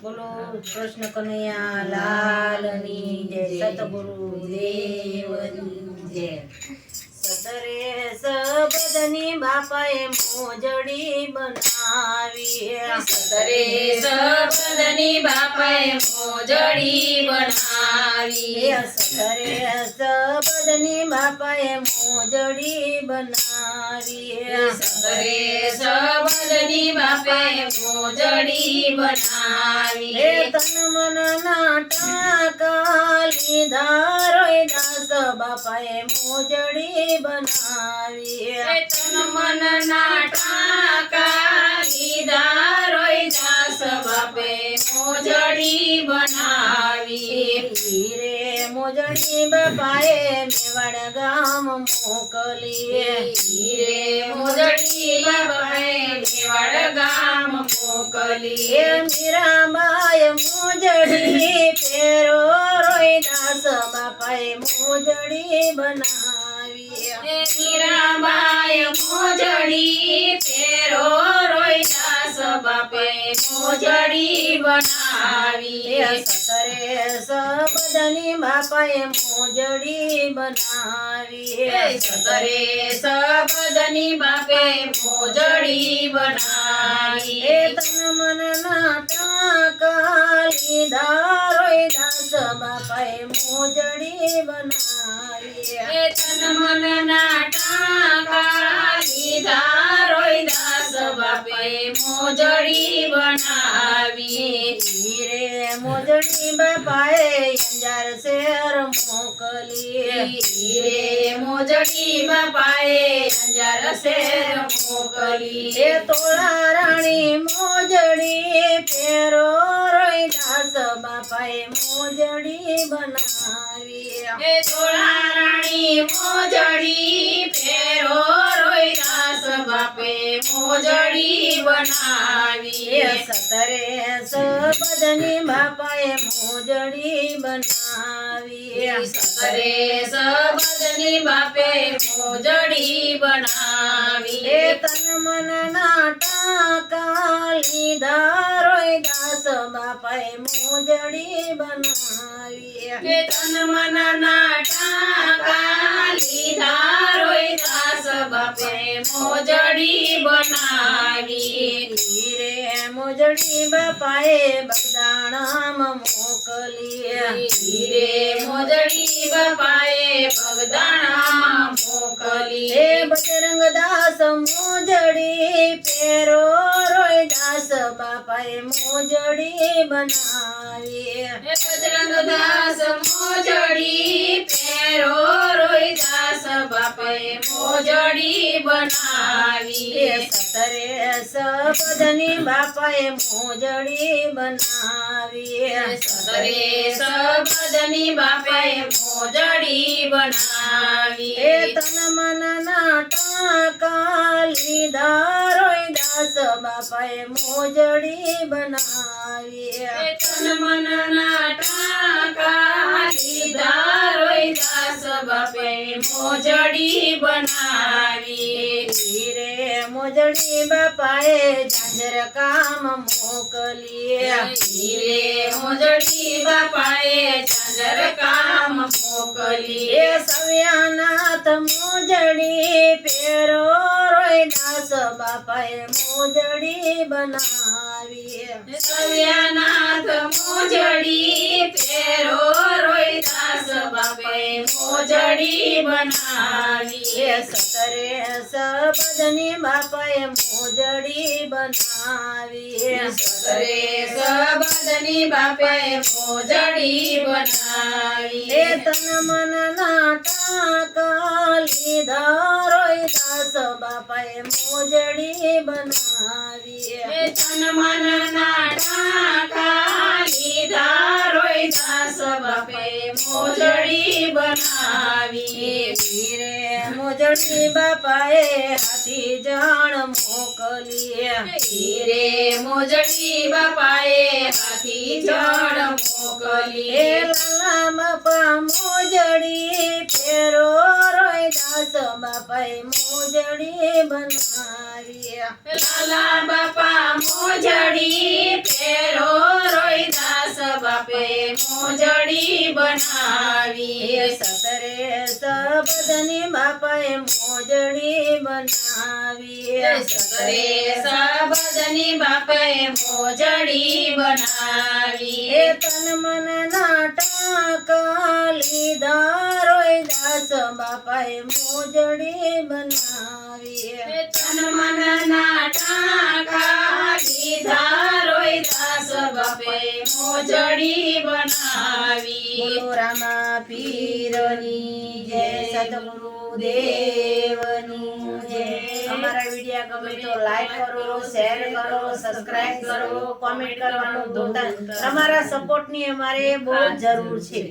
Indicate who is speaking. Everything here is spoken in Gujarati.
Speaker 1: બોલો કૃષ્ણ કનૈયા લાલની જય, સતગુરુ દેવની જય। સતરે સબદની બાપાએ મોજડી બનાવી,
Speaker 2: સતરે સબદની બાપાએ મોજડી બનાવી,
Speaker 1: સતરે સબદની બાપાએ મોજડી બનાવી,
Speaker 2: સતરે સબદની બાપાએ મોજડી બનાવી।
Speaker 1: હે તન મન નાટકા લીધા રોય દાસ બાપાએ મોજડી બનાવી,
Speaker 2: તન મન નાટકા લીધા રોય દાસ બાપે મોજડી બનાવી।
Speaker 1: હીરે મોજડી બાપાએ મેવાડ ગામ મોકલી,
Speaker 2: હીરે મોજડી બાપાએ મેવાડ ગામ મોકલી।
Speaker 1: હે મીરાબાઈ મોજડી પેરો રોય દાસ બાપાએ મોજડી બનાવી,
Speaker 2: મીરાબાઈ મોજડી પેરો રોય દાસ બાપે મોજડી બનાવી।
Speaker 1: સતરે સબદની બાપાએ મોજડી બનાવી,
Speaker 2: સતરે સબદની બાપે મોજડી બનાવી।
Speaker 1: હે તન મન નાટકા લીધા રોય દાસ બાપાએ મોજડી બનાવી,
Speaker 2: તન મન નાટકા લીધા રોય દાસ બાપે મોજડી બનાવી।
Speaker 1: હીરે મોજડી બાપાએ અંજાર શહેર મોકલી,
Speaker 2: હીરે મોજડી બાપાએ અંજાર શહેર મોકલી।
Speaker 1: હે તોળા રાણી મોજડી પેરો રોય દાસ બાપાએ મોજડી બનાવી,
Speaker 2: ધોળા રાણી મોજડી પેરો રોય દાસ બાપે મોજડી બનાવી।
Speaker 1: સતરે સબદની બાપાએ મોજડી બનાવી,
Speaker 2: સતરે સબદની બાપે મોજડી બનાવી।
Speaker 1: હે તન મન નાટકા લીધા રોય દાસ બાપાએ મોજડી બનાવી,
Speaker 2: તન મન નાટકા લીધા રોય દાસ બાપે મોજડી બનાવી।
Speaker 1: હીરે મોજડી બાપાએ બગદાણામાં મોકલી,
Speaker 2: હીરે મોજડી બાપાએ બગદાણામાં મોકલી।
Speaker 1: હે બજરંગ દાસ મોજડી પેરો રોય દાસ બાપાએ મોજડી બનાવી,
Speaker 2: બજરંગ દાસ મોજડી પેરો રોય દાસ બાપે મોજડી બનાવી।
Speaker 1: સતરે સબદની બાપાએ મોજડી બનાવી,
Speaker 2: સતરે સબદની બાપે મોજડી બનાવી।
Speaker 1: હે તન મન નાટકા લીધા રોય દાસ બાપાએ મોજડી બનાવી,
Speaker 2: તન મન નાટકા લીધા રોય દાસ બાપે મોજડી બનાવી।
Speaker 1: હીરે મોજડી બાપાએ ઝાંઝર કામ મોકલી,
Speaker 2: હીરે મોજડી બાપાએ ઝાંઝર કામ મોકલી।
Speaker 1: હે સવ્યાનાથ મોજડી પેરો રોય દાસ બાપાએ મોજડી બનાવી,
Speaker 2: સવ્યાનાથ મોજડી પેરો રોય દાસ બાપે મોજડી બનાવી।
Speaker 1: સતરે સબદની બાપાએ મોજડી બનાવી,
Speaker 2: સતરે સબદની બાપે મોજડી બનાવી।
Speaker 1: હે તન મન નાટકા લીધા રોય દાસ બાપાએ મોજડી બનાવી,
Speaker 2: તન મન નાટકા લીધા રોય દાસ બાપે મોજડી બનાવી।
Speaker 1: હીરે મોજડી બાપાએ હાથી જાણ મોકલી,
Speaker 2: હીરે મોજડી બાપાએ હાથી જળ મોકલી।
Speaker 1: હે લાલા બાપા મોજડી પેરો રોય દાસ બાપાએ મોજડી બનાવી,
Speaker 2: લાલા બાપા મોજડી પેરો રોય મોજડી બનાવી
Speaker 1: સતરે સબદની બાપાએ મોજડી બનાવી
Speaker 2: સતરે સબદની બાપે મોજડી બનાવી
Speaker 1: એ તન મન નાટક લીધા રોહિદાસ બાપાએ મોજડી બનાવી
Speaker 2: તન મન નાટા લીધા રોહિદાસ બાપે મોજડી બનાવી
Speaker 1: બોલો રામા પીરની જય સતગુરુ દેવની જય અમારા વિડિયો ગમે તો લાઈક કરો શેર કરો સબસ્ક્રાઇબ કરો કોમેન્ટ કરવાનું ભૂલતા નહીં. તમારા સપોર્ટની અમારે બહુ જરૂર છે.